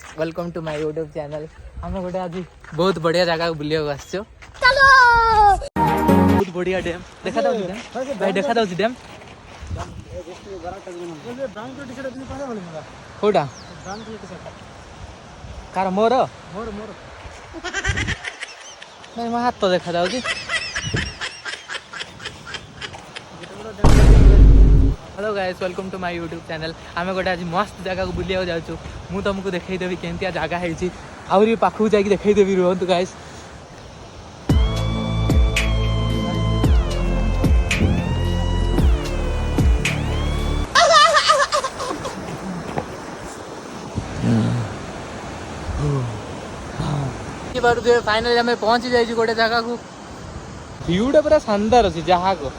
Guys welcome to my YouTube channel. आम गोटे आज बहुत बढ़िया जगह बुलिया चलो बहुत बढ़िया डैम देखा था डैम भाई देखा था डैम कोटा कार मोर मोर मोर नहीं मो हाथ तो देखा था hello guys welcome to my YouTube channel. आम गोटे आज मस्त जगह को बुलिया जाऊँ मु तुमको देखदेवी केमतिया जगह है आहरी पाखक जाकि देखदेवी रुहतु गाइस। फाइनली आम पहुंची जाइए गोटे जगह को व्यूटा पूरा शानदार अच्छी जहाँ को